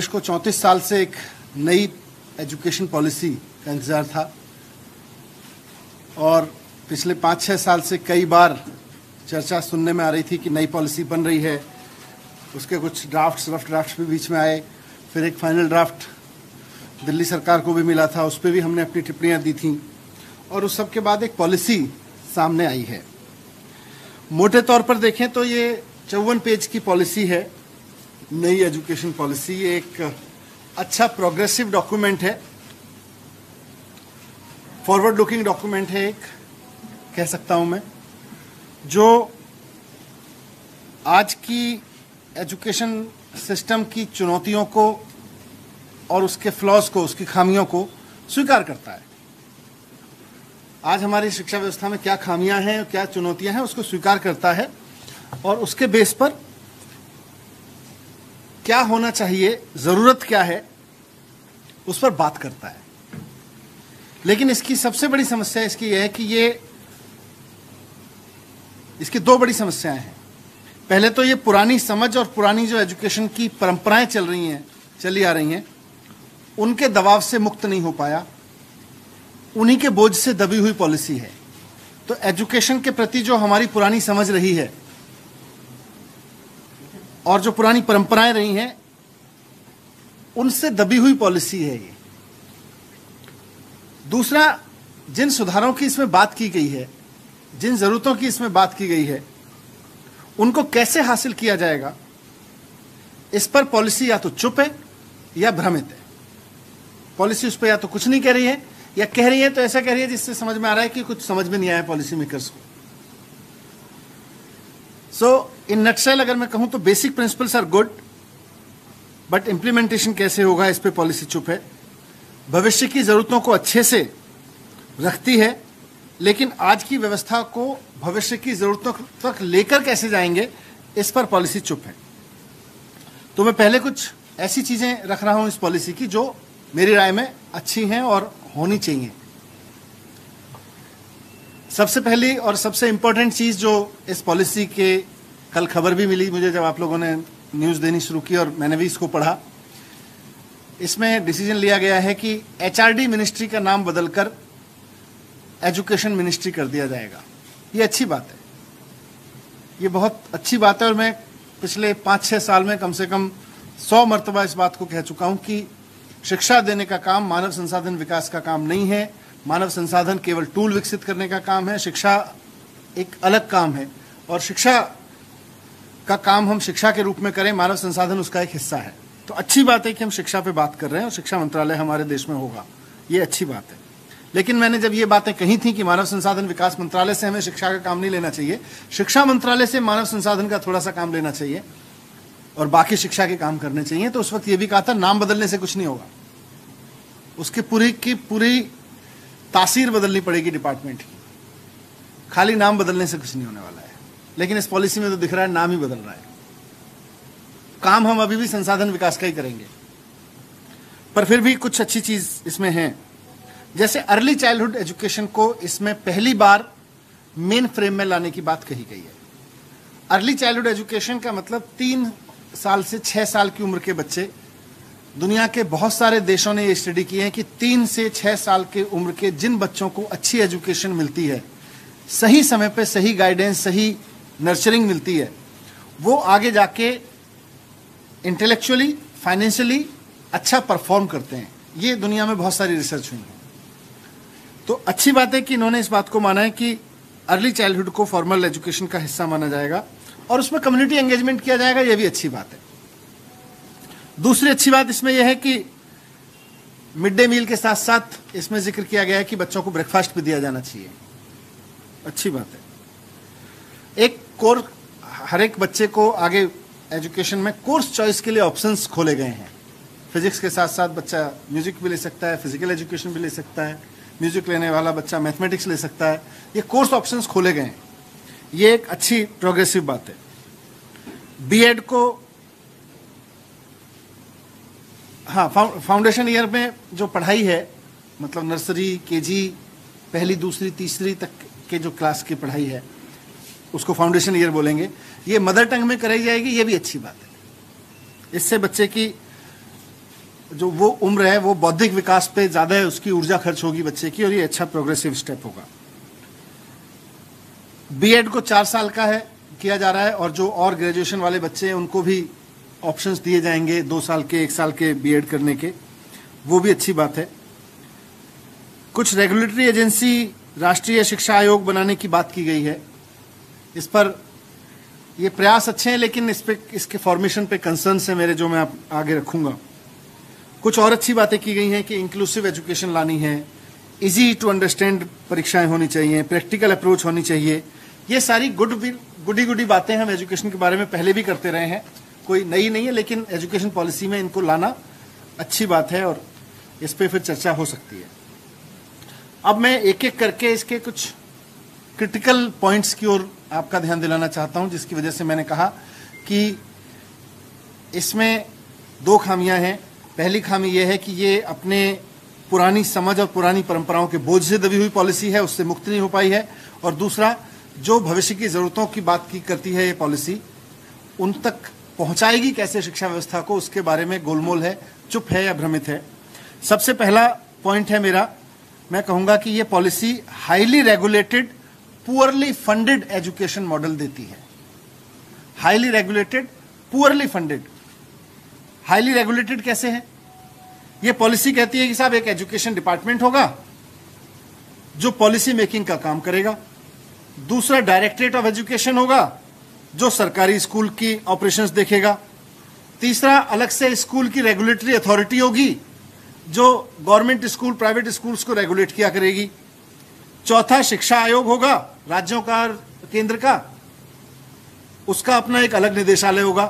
देश को 34 साल से एक नई एजुकेशन पॉलिसी का इंतजार था और पिछले 5-6 साल से कई बार चर्चा सुनने में आ रही थी कि नई पॉलिसी बन रही है। उसके कुछ रफ ड्राफ्ट्स भी बीच में आए, फिर एक फाइनल ड्राफ्ट दिल्ली सरकार को भी मिला था, उस पर भी हमने अपनी टिप्पणियां दी थी और उस सब के बाद एक पॉलिसी सामने आई है। मोटे तौर पर देखें तो ये 54 पेज की पॉलिसी है, नई एजुकेशन पॉलिसी। ये एक अच्छा प्रोग्रेसिव डॉक्यूमेंट है, फॉरवर्ड लुकिंग डॉक्यूमेंट है, एक कह सकता हूं मैं, जो आज की एजुकेशन सिस्टम की चुनौतियों को और उसके फ्लॉज को, उसकी खामियों को स्वीकार करता है। आज हमारी शिक्षा व्यवस्था में क्या खामियां हैं, क्या चुनौतियां हैं, उसको स्वीकार करता है और उसके बेस पर क्या होना चाहिए, जरूरत क्या है, उस पर बात करता है। लेकिन इसकी सबसे बड़ी समस्या इसकी यह है कि इसकी दो बड़ी समस्याएं हैं। पहले तो ये पुरानी समझ और पुरानी जो एजुकेशन की परंपराएं चली आ रही हैं, उनके दबाव से मुक्त नहीं हो पाया, उन्हीं के बोझ से दबी हुई पॉलिसी है। तो एजुकेशन के प्रति जो हमारी पुरानी समझ रही है और जो पुरानी परंपराएं रही हैं, उनसे दबी हुई पॉलिसी है ये। दूसरा, जिन सुधारों की इसमें बात की गई है, जिन जरूरतों की इसमें बात की गई है, उनको कैसे हासिल किया जाएगा, इस पर पॉलिसी या तो चुप है या भ्रमित है। पॉलिसी उस पर या तो कुछ नहीं कह रही है या कह रही है तो ऐसा कह रही है जिससे समझ में आ रहा है कि कुछ समझ में नहीं आया पॉलिसी मेकर्स को। सो इन नटसेल अगर मैं कहूं तो basic principles are good, but implementation कैसे होगा इस पे पॉलिसी चुप है। भविष्य की जरूरतों को अच्छे से रखती है, लेकिन आज की व्यवस्था को भविष्य की जरूरतों तक लेकर कैसे जाएंगे, इस पर पॉलिसी चुप है। तो मैं पहले कुछ ऐसी चीजें रख रहा हूं इस पॉलिसी की जो मेरी राय में अच्छी हैं और होनी चाहिए। सबसे पहली और सबसे इंपॉर्टेंट चीज जो इस पॉलिसी के, कल खबर भी मिली मुझे जब आप लोगों ने न्यूज देनी शुरू की और मैंने भी इसको पढ़ा, इसमें डिसीजन लिया गया है कि एचआरडी मिनिस्ट्री का नाम बदलकर एजुकेशन मिनिस्ट्री कर दिया जाएगा। ये अच्छी बात है, ये बहुत अच्छी बात है और मैं पिछले 5-6 साल में कम से कम 100 मरतबा इस बात को कह चुका हूं कि शिक्षा देने का काम मानव संसाधन विकास का काम नहीं है। मानव संसाधन केवल टूल विकसित करने का काम है, शिक्षा एक अलग काम है और शिक्षा का काम हम शिक्षा के रूप में करें, मानव संसाधन उसका एक हिस्सा है। तो अच्छी बात है कि हम शिक्षा पे बात कर रहे हैं और शिक्षा मंत्रालय हमारे देश में होगा, ये अच्छी बात है। लेकिन मैंने जब ये बातें कही थी कि मानव संसाधन विकास मंत्रालय से हमें शिक्षा का काम नहीं लेना चाहिए, शिक्षा मंत्रालय से मानव संसाधन का थोड़ा सा काम लेना चाहिए और बाकी शिक्षा के काम करने चाहिए, तो उस वक्त ये भी कहा था नाम बदलने से कुछ नहीं होगा, उसकी पूरी की पूरी तासीर बदलनी पड़ेगी डिपार्टमेंट की, खाली नाम बदलने से कुछ नहीं होने वाला है। लेकिन इस पॉलिसी में तो दिख रहा है नाम ही बदल रहा है, काम हम अभी भी संसाधन विकास का ही करेंगे। पर फिर भी कुछ अच्छी चीज इसमें है, जैसे अर्ली चाइल्डहुड एजुकेशन को इसमें पहली बार मेन फ्रेम में लाने की बात कही गई है। अर्ली चाइल्डहुड एजुकेशन का मतलब 3 साल से 6 साल की उम्र के बच्चे, दुनिया के बहुत सारे देशों ने ये स्टडी की है कि 3 से 6 साल के उम्र के जिन बच्चों को अच्छी एजुकेशन मिलती है, सही समय पे सही गाइडेंस, सही नर्चरिंग मिलती है, वो आगे जाके इंटेलेक्चुअली, फाइनेंशियली अच्छा परफॉर्म करते हैं। ये दुनिया में बहुत सारी रिसर्च हुई है। तो अच्छी बात है कि इन्होंने इस बात को माना है कि अर्ली चाइल्डहुड को फॉर्मल एजुकेशन का हिस्सा माना जाएगा और उसमें कम्युनिटी एंगेजमेंट किया जाएगा, यह भी अच्छी बात है। दूसरी अच्छी बात इसमें यह है कि मिड डे मील के साथ साथ इसमें जिक्र किया गया है कि बच्चों को ब्रेकफास्ट भी दिया जाना चाहिए, अच्छी बात है। एक कोर्स, हर एक बच्चे को आगे एजुकेशन में कोर्स चॉइस के लिए ऑप्शंस खोले गए हैं। फिजिक्स के साथ साथ बच्चा म्यूजिक भी ले सकता है, फिजिकल एजुकेशन भी ले सकता है, म्यूजिक लेने वाला बच्चा मैथमेटिक्स ले सकता है, ये कोर्स ऑप्शंस खोले गए हैं, ये एक अच्छी प्रोग्रेसिव बात है। बीएड को, हाँ, फाउंडेशन ईयर में जो पढ़ाई है, मतलब नर्सरी, केजी, पहली, दूसरी, तीसरी तक के जो क्लास की पढ़ाई है, उसको फाउंडेशन ईयर बोलेंगे, ये मदर टंग में कराई जाएगी, ये भी अच्छी बात है। इससे बच्चे की जो वो उम्र है वो बौद्धिक विकास पे ज्यादा है, उसकी ऊर्जा खर्च होगी बच्चे की, और ये अच्छा प्रोग्रेसिव स्टेप होगा। बीएड को 4 साल का है किया जा रहा है, और जो और ग्रेजुएशन वाले बच्चे हैं उनको भी ऑप्शंस दिए जाएंगे 2 साल के 1 साल के बीएड करने के, वो भी अच्छी बात है। कुछ रेगुलेटरी एजेंसी राष्ट्रीय शिक्षा आयोग बनाने की बात की गई है। इस पर ये प्रयास अच्छे हैं, लेकिन इस पे इसके फॉर्मेशन पे कंसर्न्स है मेरे, जो मैं आगे रखूंगा। कुछ और अच्छी बातें की गई हैं कि इंक्लूसिव एजुकेशन लानी है, इजी टू अंडरस्टैंड परीक्षाएं होनी चाहिए, प्रैक्टिकल अप्रोच होनी चाहिए। ये सारी गुडी बातें हम एजुकेशन के बारे में पहले भी करते रहे हैं, कोई नई नहीं है, लेकिन एजुकेशन पॉलिसी में इनको लाना अच्छी बात है और इस पे फिर चर्चा हो सकती है। अब मैं एक एक करके इसके कुछ क्रिटिकल पॉइंट्स की ओर आपका ध्यान दिलाना चाहता हूं, जिसकी वजह से मैंने कहा कि इसमें 2 खामियां हैं। पहली खामी यह है कि ये अपने पुरानी समझ और पुरानी परंपराओं के बोझ से दबी हुई पॉलिसी है, उससे मुक्त नहीं हो पाई है। और दूसरा, जो भविष्य की जरूरतों की बात की करती है ये पॉलिसी, उन तक पहुंचाएगी कैसे शिक्षा व्यवस्था को, उसके बारे में गोलमोल है, चुप है या भ्रमित है। सबसे पहला पॉइंट है मेरा, मैं कहूंगा कि ये policy highly regulated poorly funded education model देती है। Highly regulated poorly funded. Highly regulated कैसे है? ये पॉलिसी कहती है कि साहब एक एजुकेशन डिपार्टमेंट होगा जो पॉलिसी मेकिंग का काम करेगा, दूसरा डायरेक्टरेट ऑफ एजुकेशन होगा जो सरकारी स्कूल की ऑपरेशंस देखेगा, तीसरा अलग से स्कूल की रेगुलेटरी अथॉरिटी होगी जो गवर्नमेंट स्कूल प्राइवेट स्कूल्स को रेगुलेट किया करेगी, चौथा शिक्षा आयोग होगा राज्यों का केंद्र का, उसका अपना एक अलग निदेशालय होगा,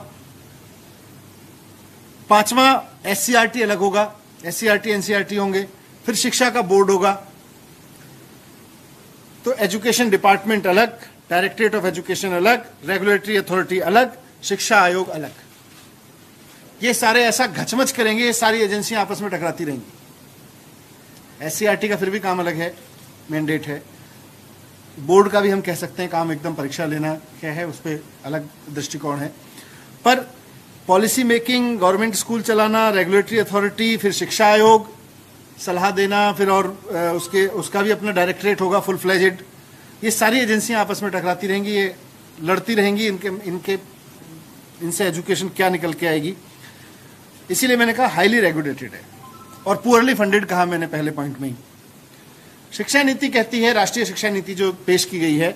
पांचवा एससीईआरटी अलग होगा, एससीईआरटी एनसीईआरटी होंगे, फिर शिक्षा का बोर्ड होगा। तो एजुकेशन डिपार्टमेंट अलग, डायरेक्टरेट ऑफ एजुकेशन अलग, रेगुलेटरी अथॉरिटी अलग, शिक्षा आयोग अलग। ये सारे ऐसा घचमच करेंगे, ये सारी एजेंसियां आपस में टकराती रहेंगी। एससीईआरटी का फिर भी काम अलग है, मैंडेट है। बोर्ड का भी हम कह सकते हैं काम एकदम परीक्षा लेना क्या है, उस पर अलग दृष्टिकोण है। पर पॉलिसी मेकिंग, गवर्नमेंट स्कूल चलाना, रेगुलेटरी अथॉरिटी, फिर शिक्षा आयोग, सलाह देना, फिर और उसका भी अपना डायरेक्टरेट होगा फुल फ्लेजेड। ये सारी एजेंसियां आपस में टकराती रहेंगी, ये लड़ती रहेंगी, इनसे एजुकेशन क्या निकल के आएगी। इसीलिए मैंने कहा हाईली रेगुलेटेड है और पुअरली फंडेड कहा मैंने पहले पॉइंट में ही। शिक्षा नीति कहती है, राष्ट्रीय शिक्षा नीति जो पेश की गई है,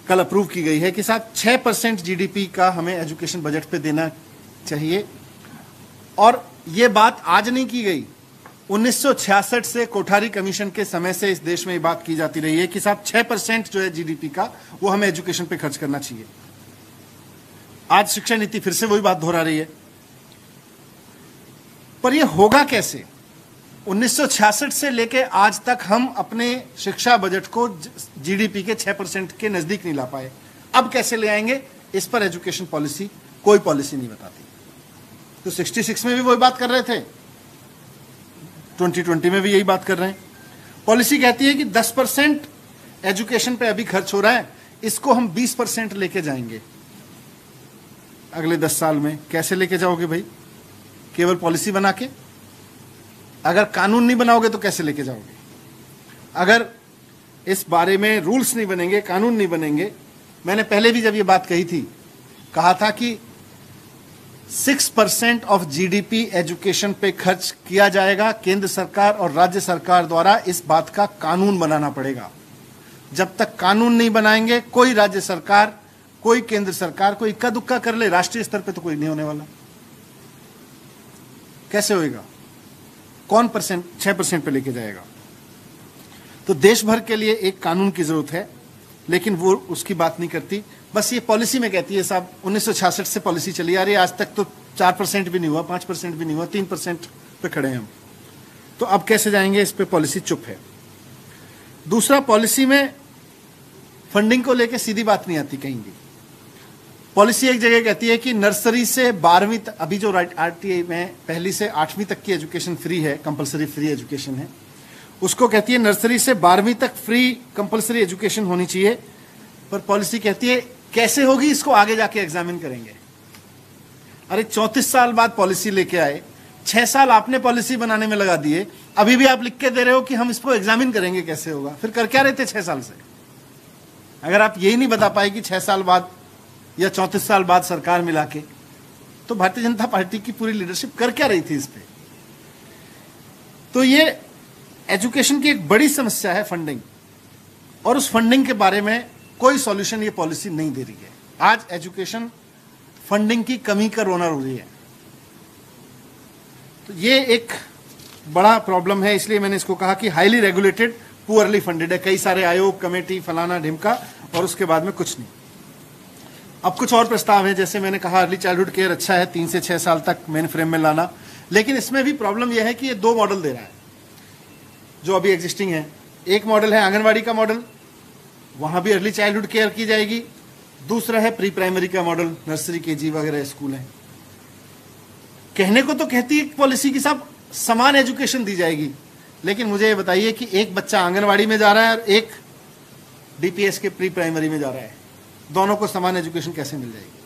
कल अप्रूव की गई है, कि साहब 6% जीडीपी का हमें एजुकेशन बजट पे देना चाहिए। और ये बात आज नहीं की गई, 1966 से कोठारी कमीशन के समय से इस देश में ये बात की जाती रही है कि साहब 6% जो है जीडीपी का वो हमें एजुकेशन पे खर्च करना चाहिए। आज शिक्षा नीति फिर से वही बात दोहरा रही है। पर ये होगा कैसे? 1966 से लेके आज तक हम अपने शिक्षा बजट को जीडीपी के 6% के नजदीक नहीं ला पाए। अब कैसे ले आएंगे? इस पर एजुकेशन पॉलिसी कोई पॉलिसी नहीं बताती। तो 66 में भी वही बात कर रहे थे, 2020 में भी यही बात कर रहे हैं। पॉलिसी कहती है कि 10% एजुकेशन पे अभी खर्च हो रहा है, इसको हम 20% लेके जाएंगे अगले 10 साल में। कैसे लेके जाओगे भाई? केवल पॉलिसी बना के? अगर कानून नहीं बनाओगे तो कैसे लेके जाओगे? अगर इस बारे में रूल्स नहीं बनेंगे, कानून नहीं बनेंगे। मैंने पहले भी जब ये बात कही थी, कहा था कि 6% ऑफ जीडीपी एजुकेशन पे खर्च किया जाएगा। केंद्र सरकार और राज्य सरकार द्वारा इस बात का कानून बनाना पड़ेगा। जब तक कानून नहीं बनाएंगे, कोई राज्य सरकार, कोई केंद्र सरकार, कोई इक्का दुक्का कर ले, राष्ट्रीय स्तर पे तो कोई नहीं होने वाला। कैसे होएगा? कौन 6% पे लेके जाएगा? तो देश भर के लिए एक कानून की जरूरत है, लेकिन वो उसकी बात नहीं करती। बस ये पॉलिसी में कहती है साहब 1966 से पॉलिसी चली आ रही है, आज तक तो 4% भी नहीं हुआ, 5% भी नहीं हुआ, 3% पे खड़े हैं हम। तो अब कैसे जाएंगे? इस पे पॉलिसी चुप है। दूसरा, पॉलिसी में फंडिंग को लेके सीधी बात नहीं आती कहीं भी। पॉलिसी एक जगह कहती है कि नर्सरी से 12वीं तक, अभी जो आरटीआई में 1 से 8वीं तक की एजुकेशन फ्री है, कंपलसरी फ्री एजुकेशन है, उसको कहती है नर्सरी से 12वीं तक फ्री कंपलसरी एजुकेशन होनी चाहिए। पर पॉलिसी कहती है कैसे होगी, इसको आगे जाके एग्जामिन करेंगे। अरे 34 साल बाद पॉलिसी लेके आए, 6 साल आपने पॉलिसी बनाने में लगा दिए, अभी भी आप लिख के दे रहे हो कि हम इसको एग्जामिन करेंगे, कैसे होगा? फिर कर क्या रहे थे 6 साल से? अगर आप यही नहीं बता पाए कि 6 साल बाद या 34 साल बाद सरकार मिला के, तो भारतीय जनता पार्टी की पूरी लीडरशिप कर क्या रही थी इस पे? तो ये एजुकेशन की एक बड़ी समस्या है, फंडिंग, और उस फंडिंग के बारे में कोई सॉल्यूशन ये पॉलिसी नहीं दे रही है। आज एजुकेशन फंडिंग की कमी का रोना रो रही है। तो ये एक बड़ा प्रॉब्लम है, इसलिए मैंने इसको कहा कि हाईली रेगुलेटेड, पुअरली फंडेड है। कई सारे आयोग, कमेटी, फलाना ढिमका, और उसके बाद में कुछ नहीं। अब कुछ और प्रस्ताव है, जैसे मैंने कहा अर्ली चाइल्डहुड केयर अच्छा है, 3 से 6 साल तक मेन फ्रेम में लाना, लेकिन इसमें भी प्रॉब्लम यह है कि ये 2 मॉडल दे रहा है जो अभी एग्जिस्टिंग है। एक मॉडल है आंगनवाड़ी का मॉडल, वहां भी अर्ली चाइल्डहुड केयर की जाएगी। दूसरा है प्री प्राइमरी का मॉडल, नर्सरी, केजी वगैरह स्कूल है। कहने को तो कहती है पॉलिसी की साहब समान एजुकेशन दी जाएगी, लेकिन मुझे ये बताइए कि एक बच्चा आंगनवाड़ी में जा रहा है और एक डीपीएस के प्री प्राइमरी में जा रहा है, दोनों को समान एजुकेशन कैसे मिल जाएगी?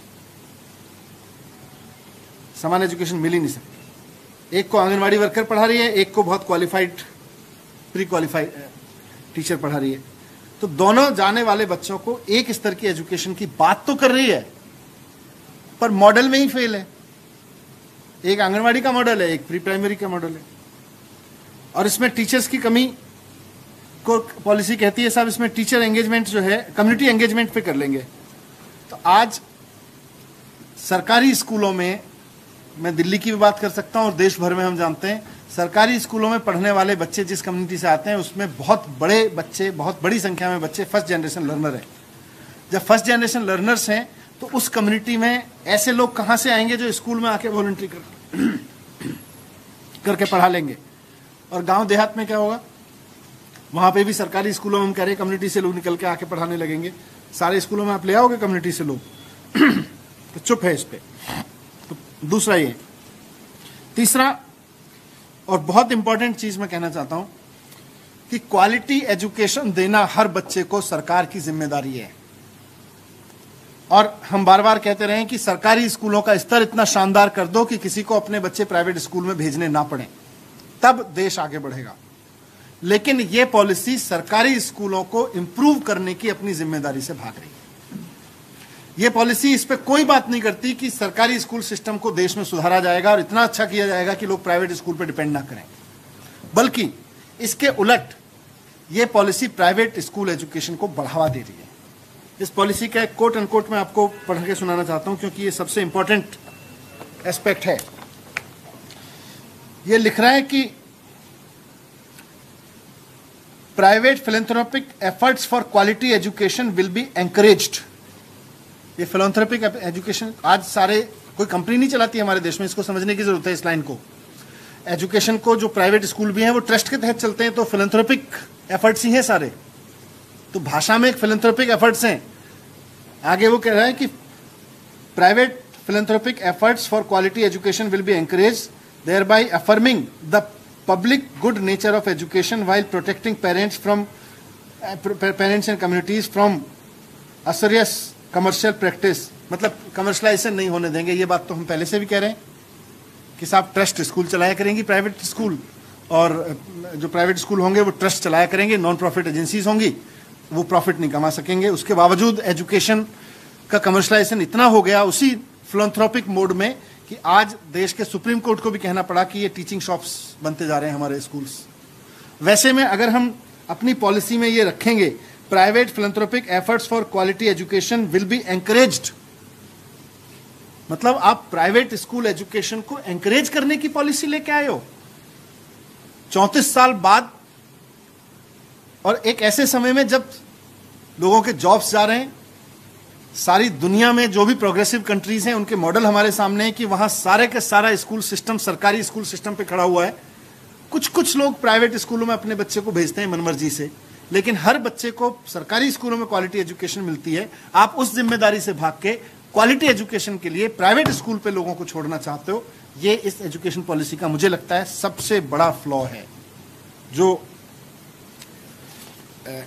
समान एजुकेशन मिल ही नहीं सकती। एक को आंगनवाड़ी वर्कर पढ़ा रही है, एक को बहुत क्वालिफाइड प्री क्वालिफाइड टीचर पढ़ा रही है। तो दोनों जाने वाले बच्चों को एक स्तर की एजुकेशन की बात तो कर रही है, पर मॉडल में ही फेल है। एक आंगनवाड़ी का मॉडल है, एक प्री प्राइमरी का मॉडल है। और इसमें टीचर्स की कमी को पॉलिसी कहती है साहब इसमें टीचर एंगेजमेंट जो है कम्युनिटी एंगेजमेंट पे कर लेंगे। तो आज सरकारी स्कूलों में, मैं दिल्ली की भी बात कर सकता हूं और देश भर में हम जानते हैं, सरकारी स्कूलों में पढ़ने वाले बच्चे जिस कम्युनिटी से आते हैं उसमें बहुत बड़े बच्चे, बहुत बड़ी संख्या में बच्चे फर्स्ट जनरेशन लर्नर हैं। जब फर्स्ट जनरेशन लर्नर्स हैं तो उस कम्युनिटी में ऐसे लोग कहां से आएंगे जो स्कूल में आके वॉलंटरी करके पढ़ा लेंगे? और गांव देहात में क्या होगा? वहां पे भी सरकारी स्कूलों में हम कह रहे हैं कम्युनिटी से लोग निकल के आके पढ़ाने लगेंगे। सारे स्कूलों में आप ले आओगे कम्युनिटी से लोग? तो चुप है इस पे। तो दूसरा ये। तीसरा और बहुत इंपॉर्टेंट चीज मैं कहना चाहता हूं कि क्वालिटी एजुकेशन देना हर बच्चे को सरकार की जिम्मेदारी है। और हम बार बार कहते रहे कि सरकारी स्कूलों का स्तर इतना शानदार कर दो कि किसी को अपने बच्चे प्राइवेट स्कूल में भेजने ना पड़े, तब देश आगे बढ़ेगा। लेकिन यह पॉलिसी सरकारी स्कूलों को इंप्रूव करने की अपनी जिम्मेदारी से भाग रही है। यह पॉलिसी इस पे कोई बात नहीं करती कि सरकारी स्कूल सिस्टम को देश में सुधारा जाएगा और इतना अच्छा किया जाएगा कि लोग प्राइवेट स्कूल पर डिपेंड ना करें, बल्कि इसके उलट यह पॉलिसी प्राइवेट स्कूल एजुकेशन को बढ़ावा दे रही है। इस पॉलिसी का एक कोट अनकोट मैं आपको पढ़ के सुनाना चाहता हूं क्योंकि यह सबसे इंपॉर्टेंट एस्पेक्ट है। यह लिख रहा है कि private philanthropic efforts for quality education will be encouraged. ये फिलैंथ्रोपिक एजुकेशन आज सारे कोई कंपनी नहीं चलाती हमारे देश में, इसको समझने की जरूरत है इस लाइन को। एजुकेशन को जो प्राइवेट स्कूल भी हैं वो ट्रस्ट के तहत चलते हैं, तो फिलैंथ्रोपिक एफर्ट्स ही हैं सारे। तो भाषा में एक फिलैंथ्रोपिक एफर्ट्स हैं। आगे वो कह रहा है कि private philanthropic efforts for quality education will be encouraged, thereby affirming the public good nature of education while protecting parents and communities from usurious commercial practice। मतलब कमर्शलाइजेशन नहीं होने देंगे। ये बात तो हम पहले से भी कह रहे हैं कि साहब ट्रस्ट स्कूल चलाया करेंगी प्राइवेट स्कूल, और जो प्राइवेट स्कूल होंगे वो ट्रस्ट चलाया करेंगे, नॉन प्रॉफिट एजेंसीज होंगी, वो प्रॉफिट नहीं कमा सकेंगे। उसके बावजूद एजुकेशन का कमर्शलाइजेशन इतना हो गया उसी फिलैंथ्रोपिक मोड में कि आज देश के सुप्रीम कोर्ट को भी कहना पड़ा कि ये टीचिंग शॉप्स बनते जा रहे हैं हमारे स्कूल्स। वैसे में अगर हम अपनी पॉलिसी में ये रखेंगे private philanthropic efforts for quality education will be encouraged, मतलब आप प्राइवेट स्कूल एजुकेशन को एनकरेज करने की पॉलिसी लेके आए हो 34 साल बाद, और एक ऐसे समय में जब लोगों के जॉब्स जा रहे हैं। सारी दुनिया में जो भी प्रोग्रेसिव कंट्रीज हैं उनके मॉडल हमारे सामने है कि वहां सारे का सारा स्कूल सिस्टम सरकारी स्कूल सिस्टम पे खड़ा हुआ है। कुछ लोग प्राइवेट स्कूलों में अपने बच्चे को भेजते हैं मनमर्जी से, लेकिन हर बच्चे को सरकारी स्कूलों में क्वालिटी एजुकेशन मिलती है। आप उस जिम्मेदारी से भाग के क्वालिटी एजुकेशन के लिए प्राइवेट स्कूल पे लोगों को छोड़ना चाहते हो। ये इस एजुकेशन पॉलिसी का मुझे लगता है सबसे बड़ा फ्लॉ है, जो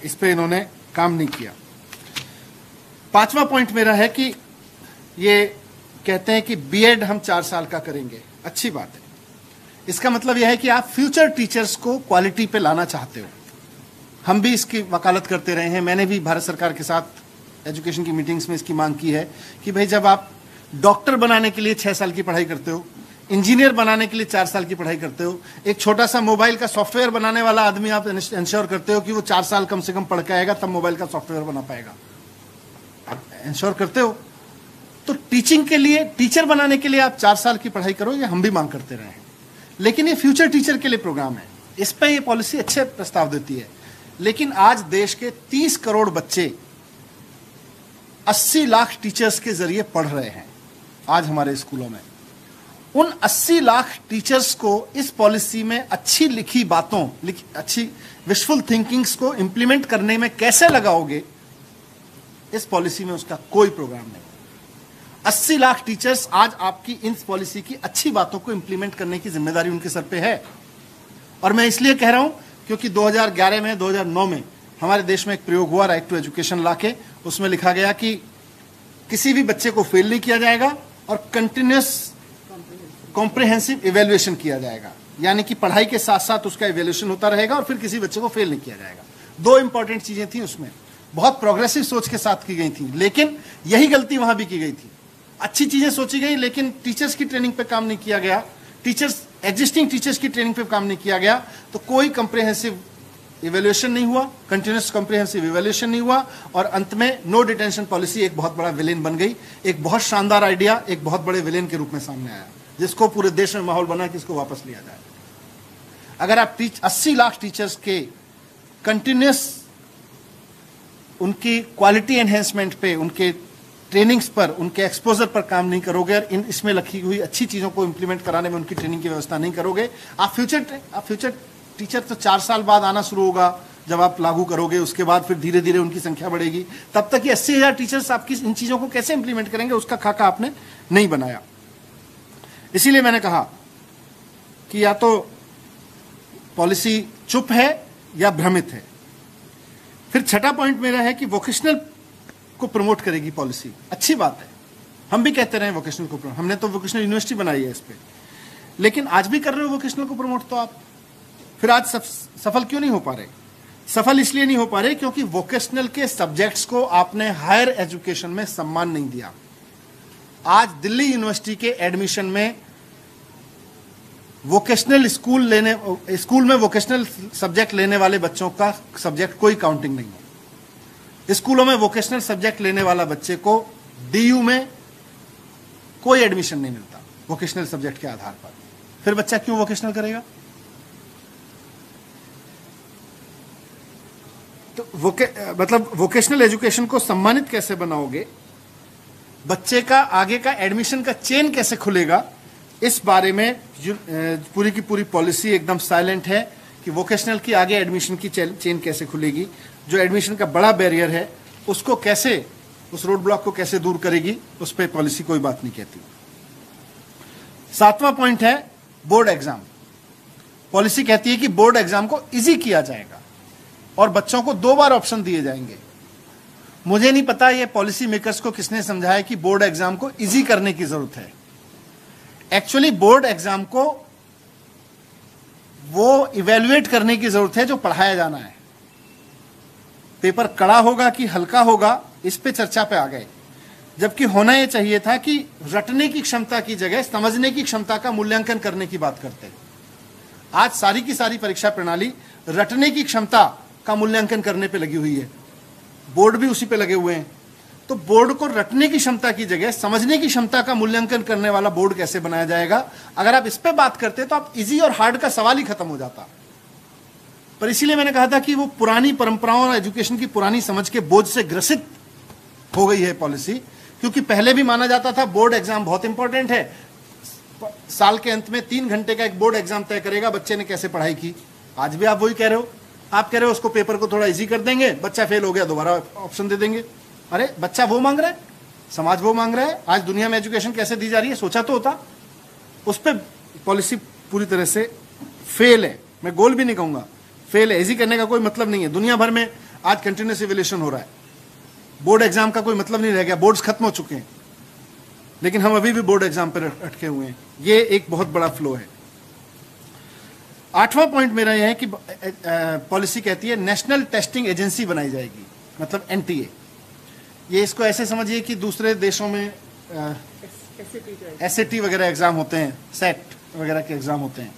इस पे इन्होंने काम नहीं किया। 5वां पॉइंट मेरा है कि ये कहते हैं कि बीएड हम 4 साल का करेंगे। अच्छी बात है, इसका मतलब यह है कि आप फ्यूचर टीचर्स को क्वालिटी पे लाना चाहते हो। हम भी इसकी वकालत करते रहे हैं। मैंने भी भारत सरकार के साथ एजुकेशन की मीटिंग्स में इसकी मांग की है कि भाई जब आप डॉक्टर बनाने के लिए 6 साल की पढ़ाई करते हो, इंजीनियर बनाने के लिए 4 साल की पढ़ाई करते हो, एक छोटा सा मोबाइल का सॉफ्टवेयर बनाने वाला आदमी आप इंश्योर करते हो कि वो 4 साल कम से कम पढ़ के आएगा तब मोबाइल का सॉफ्टवेयर बना पाएगा, आप इंश्योर करते हो। तो टीचिंग के लिए, टीचर बनाने के लिए आप 4 साल की पढ़ाई करो, ये हम भी मांग करते रहे हैं। लेकिन ये फ्यूचर टीचर के लिए प्रोग्राम है, इस पर ये पॉलिसी अच्छे प्रस्ताव देती है। लेकिन आज देश के 30 करोड़ बच्चे 80 लाख टीचर्स के जरिए पढ़ रहे हैं आज हमारे स्कूलों में। उन 80 लाख टीचर्स को इस पॉलिसी में अच्छी लिखी बातों, अच्छी विशफुल थिंकिंग्स को इंप्लीमेंट करने में कैसे लगाओगे, इस पॉलिसी में उसका कोई प्रोग्राम नहीं। 80 लाख टीचर्स आज आपकी इन पॉलिसी की अच्छी बातों को इंप्लीमेंट करने की जिम्मेदारी उनके सर पे है। और मैं इसलिए कह रहा हूं क्योंकि 2011 में, 2009 में हमारे देश में एक प्रयोग हुआ राइट टू एजुकेशन लाके। उसमें लिखा गया कि किसी भी बच्चे को फेल नहीं किया जाएगा और कंटिन्यूअस कॉम्प्रिहेंसिव इवैल्यूएशन किया जाएगा, यानी कि पढ़ाई के साथ साथ उसका इवैल्यूएशन होता रहेगा और फिर किसी बच्चे को फेल नहीं किया जाएगा। 2 इंपॉर्टेंट चीजें थी उसमें, बहुत प्रोग्रेसिव सोच के साथ की गई थी। लेकिन यही गलती वहां भी की गई थी। अच्छी चीजें सोची गई लेकिन टीचर्स की ट्रेनिंग पे काम नहीं किया गया, एग्जिस्टिंग टीचर्स की ट्रेनिंग पे काम नहीं किया गया, तो कोई कंप्रिहेंसिव इवैल्यूएशन नहीं हुआ, कंटिन्यूअस कंप्रिहेंसिव इवैल्यूएशन नहीं हुआ और अंत में नो डिटेंशन पॉलिसी एक बहुत बड़ा विलेन बन गई। एक बहुत शानदार आइडिया एक बहुत बड़े विलेन के रूप में सामने आया, जिसको पूरे देश में माहौल बना कि इसको वापस लिया जाए। अगर आप 80 लाख टीचर्स के कंटिन्यूअस उनकी क्वालिटी एनहेंसमेंट पे, उनके ट्रेनिंग्स पर, उनके एक्सपोजर पर काम नहीं करोगे और इसमें लिखी हुई अच्छी चीजों को इंप्लीमेंट कराने में उनकी ट्रेनिंग की व्यवस्था नहीं करोगे, आप फ्यूचर टीचर तो 4 साल बाद आना शुरू होगा जब आप लागू करोगे, उसके बाद फिर धीरे धीरे उनकी संख्या बढ़ेगी। तब तक ये 80,000 टीचर्स आपकी इन चीजों को कैसे इंप्लीमेंट करेंगे, उसका खाका आपने नहीं बनाया। इसीलिए मैंने कहा कि या तो पॉलिसी चुप है या भ्रमित है। फिर छठा पॉइंट मेरा है कि वोकेशनल को प्रमोट करेगी पॉलिसी, अच्छी बात है, हम भी कहते रहे वोकेशनल को प्रमोट, हमने तो वोकेशनल यूनिवर्सिटी बनाई है इस पे, लेकिन आज भी कर रहे हो वोकेशनल को प्रमोट, तो आप फिर आज सफल क्यों नहीं हो पा रहे? सफल इसलिए नहीं हो पा रहे क्योंकि वोकेशनल के सब्जेक्ट्स को आपने हायर एजुकेशन में सम्मान नहीं दिया। आज दिल्ली यूनिवर्सिटी के एडमिशन में वोकेशनल स्कूल में वोकेशनल सब्जेक्ट लेने वाले बच्चों का सब्जेक्ट कोई काउंटिंग नहीं है। स्कूलों में वोकेशनल सब्जेक्ट लेने वाला बच्चे को डीयू में कोई एडमिशन नहीं मिलता वोकेशनल सब्जेक्ट के आधार पर। फिर बच्चा क्यों वोकेशनल करेगा? तो मतलब वोकेशनल एजुकेशन को सम्मानित कैसे बनाओगे, बच्चे का आगे का एडमिशन का चेन कैसे खुलेगा, इस बारे में पूरी की पूरी पॉलिसी एकदम साइलेंट है कि वोकेशनल की आगे एडमिशन की चेन कैसे खुलेगी, जो एडमिशन का बड़ा बैरियर है उसको कैसे, उस रोड ब्लॉक को कैसे दूर करेगी, उस पर पॉलिसी कोई बात नहीं कहती। 7वां पॉइंट है बोर्ड एग्जाम। पॉलिसी कहती है कि बोर्ड एग्जाम को इजी किया जाएगा और बच्चों को 2 बार ऑप्शन दिए जाएंगे। मुझे नहीं पता ये पॉलिसी मेकर्स को किसने समझाया कि बोर्ड एग्जाम को इजी करने की जरूरत है। एक्चुअली बोर्ड एग्जाम को वो इवेल्युएट करने की जरूरत है जो पढ़ाया जाना है। पेपर कड़ा होगा कि हल्का होगा, इस पे चर्चा पे आ गए, जबकि होना यह चाहिए था कि रटने की क्षमता की जगह समझने की क्षमता का मूल्यांकन करने की बात करते हैं। आज सारी की सारी परीक्षा प्रणाली रटने की क्षमता का मूल्यांकन करने पे लगी हुई है, बोर्ड भी उसी पे लगे हुए हैं। तो बोर्ड को रटने की क्षमता की जगह समझने की क्षमता का मूल्यांकन करने वाला बोर्ड कैसे बनाया जाएगा? अगर आप इस पे बात करते तो आप इजी और हार्ड का सवाल ही खत्म हो जाता। पर इसीलिए मैंने कहा था कि वो पुरानी परंपराओं और एजुकेशन की पुरानी समझ के बोझ से ग्रसित हो गई है पॉलिसी, क्योंकि पहले भी माना जाता था बोर्ड एग्जाम बहुत इंपॉर्टेंट है, साल के अंत में 3 घंटे का एक बोर्ड एग्जाम तय करेगा बच्चे ने कैसे पढ़ाई की। आज भी आप वही कह रहे हो, आप कह रहे हो उसको पेपर को थोड़ा इजी कर देंगे, बच्चा फेल हो गया दोबारा ऑप्शन दे देंगे। अरे बच्चा वो मांग रहा है, समाज वो मांग रहा है, आज दुनिया में एजुकेशन कैसे दी जा रही है सोचा तो होता। उस पर पॉलिसी पूरी तरह से फेल है, मैं गोल भी नहीं कहूंगा, फेल है। इजी करने का कोई मतलब नहीं है। दुनिया भर में आज कंटिन्यूअस इवैल्यूएशन हो रहा है, बोर्ड एग्जाम का कोई मतलब नहीं रह गया, बोर्ड्स खत्म हो चुके हैं, लेकिन हम अभी भी बोर्ड एग्जाम पर अटके हुए हैं। ये एक बहुत बड़ा फ्लो है। 8वां पॉइंट मेरा यह है कि पॉलिसी कहती है नेशनल टेस्टिंग एजेंसी बनाई जाएगी, मतलब एनटीए। ये इसको ऐसे समझिए कि दूसरे देशों में एसएटी वगैरह एग्जाम होते हैं, सेट वगैरह के एग्जाम होते हैं।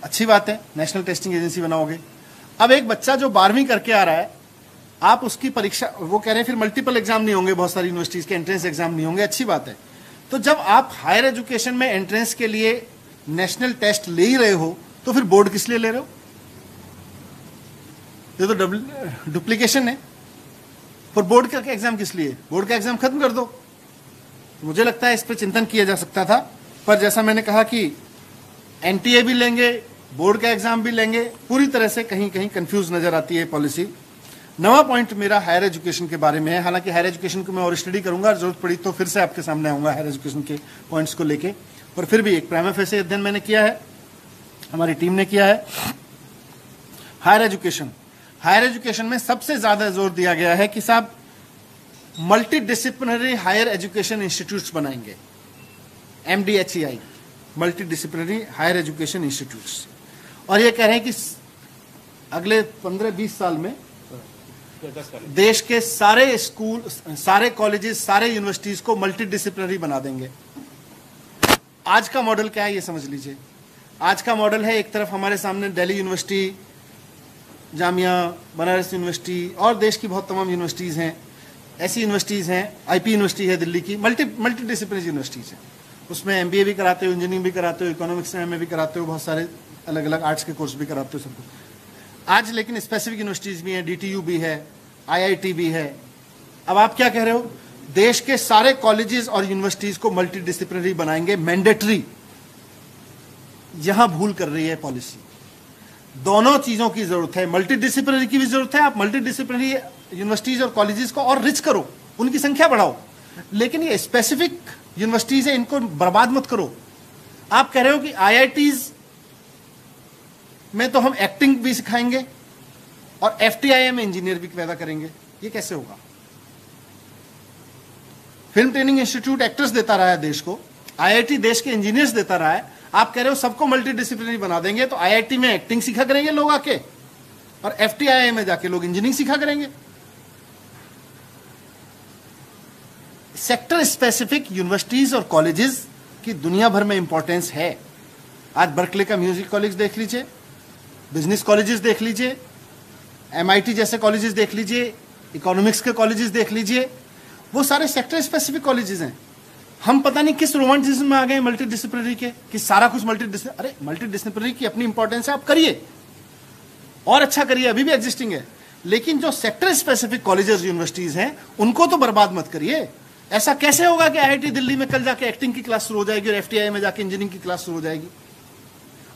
अच्छी बात है, नेशनल टेस्टिंग एजेंसी बनाओगे। अब एक बच्चा जो 12वीं करके आ रहा है, आप उसकी परीक्षा, वो कह रहे हैं फिर मल्टीपल एग्जाम नहीं होंगे, बहुत सारी यूनिवर्सिटीज के एंट्रेंस एग्जाम नहीं होंगे, अच्छी बात है। तो जब आप हायर एजुकेशन में एंट्रेंस के लिए नेशनल टेस्ट ले ही रहे हो, तो फिर बोर्ड किस लिए ले रहे हो? ये तो डुप्लीकेशन है। पर बोर्ड का एग्जाम किस लिए? बोर्ड का एग्जाम खत्म कर दो। मुझे लगता है इस पर चिंतन किया जा सकता था, पर जैसा मैंने कहा कि एनटीए भी लेंगे, बोर्ड का एग्जाम भी लेंगे, पूरी तरह से कहीं कहीं कंफ्यूज नजर आती है पॉलिसी। 9वां पॉइंट मेरा हायर एजुकेशन के बारे में है। हालांकि हायर एजुकेशन को मैं और स्टडी करूंगा, जरूरत पड़ी तो फिर से आपके सामने आऊंगा हायर एजुकेशन के पॉइंट्स को लेके, पर फिर भी एक प्राइमा फेसी अध्ययन मैंने किया है, हमारी टीम ने किया है। हायर एजुकेशन में सबसे ज्यादा जोर दिया गया है कि साहब multi disciplinary higher education institutes बनाएंगे, MDHEI, multi disciplinary higher education institutes. और ये कह रहे हैं कि अगले 15-20 साल में देश के सारे स्कूल, सारे कॉलेजेस, सारे यूनिवर्सिटीज को मल्टी डिसिप्लिनरी बना देंगे। आज का मॉडल क्या है ये समझ लीजिए। आज का मॉडल है, एक तरफ हमारे सामने दिल्ली यूनिवर्सिटी, जामिया, बनारस यूनिवर्सिटी और देश की बहुत तमाम यूनिवर्सिटीज हैं, ऐसी यूनिवर्सिटीज हैं, आईपी यूनिवर्सिटी है दिल्ली की, मल्टी डिसिप्लिनरी यूनिवर्सिटीज हैं। उसमें MBA भी कराते हो, इंजीनियरिंग भी कराते हो, इकोनॉमिक्स में भी कराते हो, बहुत सारे अलग अलग आर्ट्स के कोर्स भी कराते हो सबको। आज लेकिन स्पेसिफिक यूनिवर्सिटीज भी हैं, DTU भी है, IIT भी है। अब आप क्या कह रहे हो? देश के सारे कॉलेजेस और यूनिवर्सिटीज को मल्टी डिसिप्लिनरी बनाएंगे, मैंडेटरी। यहां भूल कर रही है पॉलिसी। दोनों चीजों की जरूरत है, मल्टी डिसिप्लिनरी की भी जरूरत है। आप मल्टी डिसिप्लिनरी यूनिवर्सिटीज और कॉलेजेस को और रिच करो, उनकी संख्या बढ़ाओ, लेकिन ये स्पेसिफिक यूनिवर्सिटीज है, इनको बर्बाद मत करो। आप कह रहे हो कि IITs में तो हम एक्टिंग भी सिखाएंगे और FTII में इंजीनियर भी पैदा करेंगे, ये कैसे होगा? फिल्म ट्रेनिंग इंस्टीट्यूट एक्टर्स देता रहा है देश को, IIT देश के इंजीनियर्स देता रहा है। आप कह रहे हो सबको मल्टी डिसिप्लिनरी बना देंगे, तो IIT में एक्टिंग सीखा करेंगे लोग आके, और FTII में जाके लोग इंजीनियरिंग सीखा करेंगे। सेक्टर स्पेसिफिक यूनिवर्सिटीज और कॉलेजेस की दुनिया भर में इंपॉर्टेंस है। आज बर्कले का म्यूजिक कॉलेज देख लीजिए, बिजनेस कॉलेजेस देख लीजिए, MIT जैसे कॉलेजेस देख लीजिए, इकोनॉमिक्स के कॉलेजेस देख लीजिए, वो सारे सेक्टर स्पेसिफिक कॉलेजेस हैं। हम पता नहीं किस रोमांटिज्म में आ गए मल्टी डिसिप्लिनरी के, कि सारा कुछ अरे मल्टी डिसिप्लिनरी की अपनी इंपॉर्टेंस है, आप करिए और अच्छा करिए, अभी भी एग्जिस्टिंग है। लेकिन जो सेक्टर स्पेसिफिक कॉलेजेस यूनिवर्सिटीज हैं, उनको तो बर्बाद मत करिए। ऐसा कैसे होगा कि IIT दिल्ली में कल जाके एक्टिंग की क्लास शुरू हो जाएगी और FTII में जाके इंजीनियरिंग की क्लास शुरू हो जाएगी,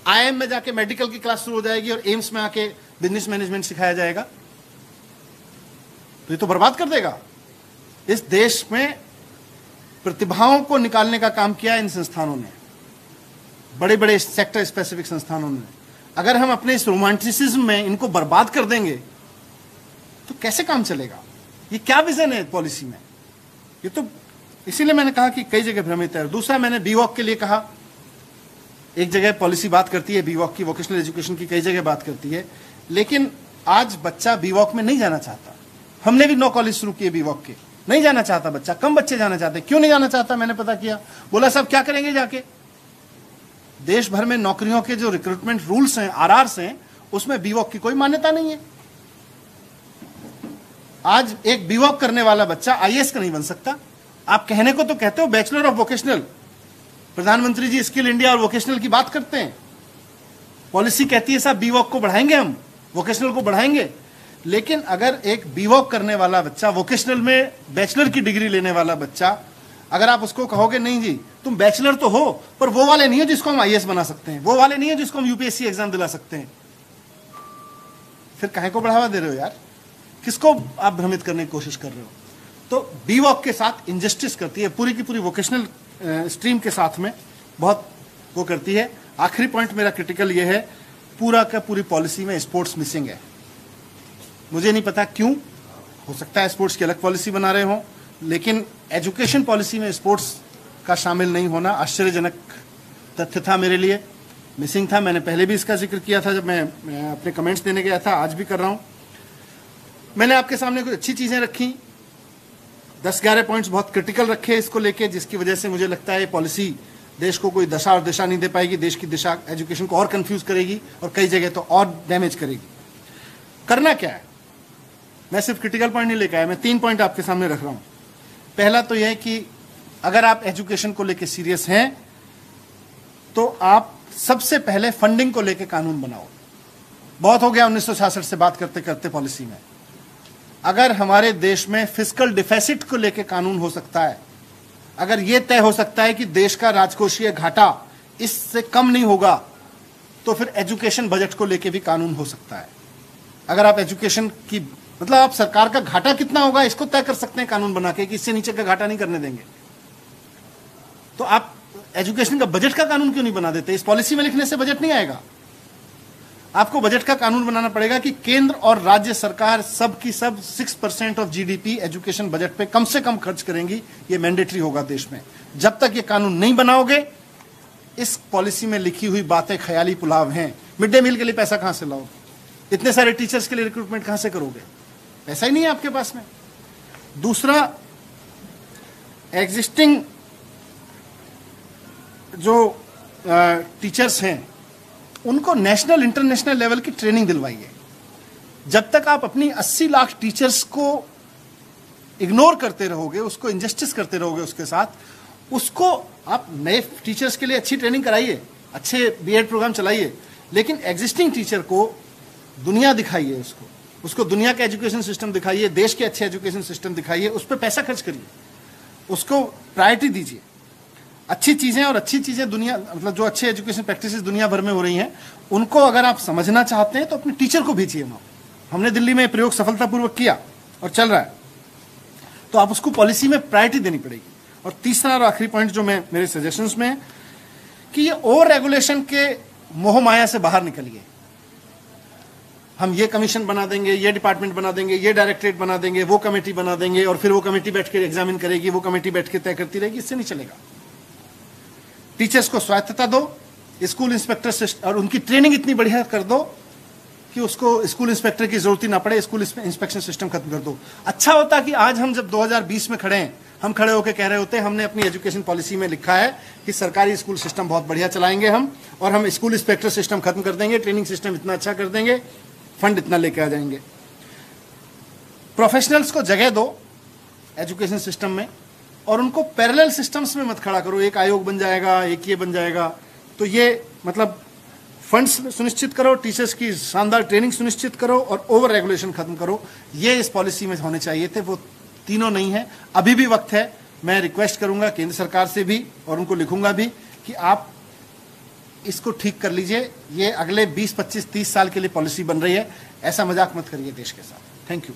IIM में जाके मेडिकल की क्लास शुरू हो जाएगी और एम्स में आके बिजनेस मैनेजमेंट सिखाया जाएगा? तो ये तो बर्बाद कर देगा। इस देश में प्रतिभाओं को निकालने का काम किया इन संस्थानों ने, बड़े बड़े सेक्टर स्पेसिफिक संस्थानों ने। अगर हम अपने इस रोमांटिसिज्म में इनको बर्बाद कर देंगे तो कैसे काम चलेगा? ये क्या विजन है पॉलिसी में? ये तो इसीलिए मैंने कहा कि कई जगह भ्रमित है। दूसरा, मैंने BVOC के लिए कहा, एक जगह पॉलिसी बात करती है BVOC की, वोकेशनल एजुकेशन की कई जगह बात करती है, लेकिन आज बच्चा BVOC में नहीं जाना चाहता। हमने भी 9 कॉलेज शुरू किए BVOC के, नहीं जाना चाहता बच्चा, कम बच्चे जाना चाहते। क्यों नहीं जाना चाहता? मैंने पता किया, बोला साहब क्या करेंगे जाके? देश भर में नौकरियों के जो रिक्रूटमेंट रूल्स हैं, RRs हैं, उसमें BVOC की कोई मान्यता नहीं है। आज एक BVOC करने वाला बच्चा IAS का नहीं बन सकता। आप कहने को तो कहते हो बैचलर ऑफ वोकेशनल, प्रधानमंत्री जी स्किल इंडिया और वोकेशनल की बात करते हैं, पॉलिसी कहती है साहब BVOC को बढ़ाएंगे, हम वोकेशनल को बढ़ाएंगे। लेकिन अगर एक BVOC करने वाला बच्चा, वोकेशनल में बैचलर की डिग्री लेने वाला बच्चा, अगर आप उसको कहोगे नहीं जी तुम बैचलर तो हो, पर वो वाले नहीं हो जिसको हम IAS बना सकते हैं, वो वाले नहीं हो जिसको हम UPSC एग्जाम दिला सकते हैं, फिर काहे को बढ़ावा दे रहे हो यार? किसको आप भ्रमित करने की कोशिश कर रहे हो? तो BVOC के साथ इंजस्टिस करती है, पूरी की पूरी वोकेशनल स्ट्रीम के साथ में बहुत वो करती है। आखिरी पॉइंट मेरा क्रिटिकल ये है, पूरा का पूरी पॉलिसी में स्पोर्ट्स मिसिंग है। मुझे नहीं पता क्यों, हो सकता है स्पोर्ट्स की अलग पॉलिसी बना रहे हो, लेकिन एजुकेशन पॉलिसी में स्पोर्ट्स का शामिल नहीं होना आश्चर्यजनक तथ्य था मेरे लिए। मिसिंग था। मैंने पहले भी इसका जिक्र किया था जब मैं अपने कमेंट्स देने गया था, आज भी कर रहा हूं। मैंने आपके सामने कुछ अच्छी चीजें रखी, 10-11 पॉइंट्स बहुत क्रिटिकल रखे इसको लेके, जिसकी वजह से मुझे लगता है पॉलिसी देश को कोई दशा और दिशा नहीं दे पाएगी, देश की दिशा एजुकेशन को और कंफ्यूज करेगी और कई जगह तो और डैमेज करेगी। करना क्या है, मैं सिर्फ क्रिटिकल पॉइंट नहीं लेकर आया, मैं 3 पॉइंट आपके सामने रख रहा हूं। पहला तो यह है कि अगर आप एजुकेशन को लेकर सीरियस हैं तो आप सबसे पहले फंडिंग को लेकर कानून बनाओ। बहुत हो गया 1966 से बात करते करते पॉलिसी में। अगर हमारे देश में फिस्कल डिफिसिट को लेकर कानून हो सकता है, अगर यह तय हो सकता है कि देश का राजकोषीय घाटा इससे कम नहीं होगा, तो फिर एजुकेशन बजट को लेकर भी कानून हो सकता है। अगर आप एजुकेशन की मतलब आप सरकार का घाटा कितना होगा इसको तय कर सकते हैं कानून बना के कि इससे नीचे का घाटा नहीं करने देंगे, तो आप एजुकेशन का बजट का कानून क्यों नहीं बना देते? इस पॉलिसी में लिखने से बजट नहीं आएगा। आपको बजट का कानून बनाना पड़ेगा कि केंद्र और राज्य सरकार सब की सब 6% ऑफ जीडीपी एजुकेशन बजट पे कम से कम खर्च करेंगी। ये मैंडेटरी होगा देश में। जब तक ये कानून नहीं बनाओगे, इस पॉलिसी में लिखी हुई बातें ख्याली पुलाव हैं। मिड डे मील के लिए पैसा कहां से लाओ? इतने सारे टीचर्स के लिए रिक्रूटमेंट कहां से करोगे? पैसा ही नहीं है आपके पास में। दूसरा, एग्जिस्टिंग जो टीचर्स हैं उनको नेशनल इंटरनेशनल लेवल की ट्रेनिंग दिलवाइए। जब तक आप अपनी 80 लाख टीचर्स को इग्नोर करते रहोगे, उसको इंजस्टिस करते रहोगे उसके साथ, उसको आप नए टीचर्स के लिए अच्छी ट्रेनिंग कराइए, अच्छे बीएड प्रोग्राम चलाइए, लेकिन एग्जिस्टिंग टीचर को दुनिया दिखाइए, उसको दुनिया का एजुकेशन सिस्टम दिखाइए, देश के अच्छे एजुकेशन सिस्टम दिखाइए, उस पर पैसा खर्च करिए, उसको प्रायोरिटी दीजिए। अच्छी चीजें और अच्छी चीजें दुनिया मतलब जो अच्छे एजुकेशन प्रैक्टिसेस दुनिया भर में हो रही हैं, उनको अगर आप समझना चाहते हैं तो अपने टीचर को भेजिए वहां। हमने दिल्ली में प्रयोग सफलतापूर्वक किया और चल रहा है, तो आप उसको पॉलिसी में प्रायोरिटी देनी पड़ेगी। और तीसरा और आखिरी पॉइंट जो मैं मेरे सजेशंस में है कि ये ओवर रेगुलेशन के मोह माया से बाहर निकलिए। हम ये कमीशन बना देंगे, ये डिपार्टमेंट बना देंगे, ये डायरेक्टरेट बना देंगे, वो कमेटी बना देंगे और फिर वो कमेटी बैठ के एग्जामिन करेगी, वो कमेटी बैठ के तय करती रहेगी। इससे नहीं चलेगा। टीचर्स को स्वायत्तता दो, स्कूल इंस्पेक्टर से और उनकी ट्रेनिंग इतनी बढ़िया कर दो कि उसको स्कूल इंस्पेक्टर की जरूरत ही ना पड़े, स्कूल इंस्पेक्शन सिस्टम खत्म कर दो। अच्छा होता कि आज हम जब 2020 में खड़े हैं, हम खड़े होकर कह रहे होते हमने अपनी एजुकेशन पॉलिसी में लिखा है कि सरकारी स्कूल सिस्टम बहुत बढ़िया चलाएंगे हम, और हम स्कूल इंस्पेक्टर सिस्टम खत्म कर देंगे, ट्रेनिंग सिस्टम इतना अच्छा कर देंगे, फंड इतना लेके आ जाएंगे। प्रोफेशनल्स को जगह दो एजुकेशन सिस्टम में और उनको पैरेलल सिस्टम्स में मत खड़ा करो। एक आयोग बन जाएगा, एक ये बन जाएगा, तो ये मतलब फंड्स सुनिश्चित करो, टीचर्स की शानदार ट्रेनिंग सुनिश्चित करो और ओवर रेगुलेशन खत्म करो। ये इस पॉलिसी में होने चाहिए थे, वो तीनों नहीं है। अभी भी वक्त है। मैं रिक्वेस्ट करूंगा केंद्र सरकार से भी और उनको लिखूंगा भी कि आप इसको ठीक कर लीजिए। ये अगले 20, 25, 30 साल के लिए पॉलिसी बन रही है, ऐसा मजाक मत करिए देश के साथ। Thank you.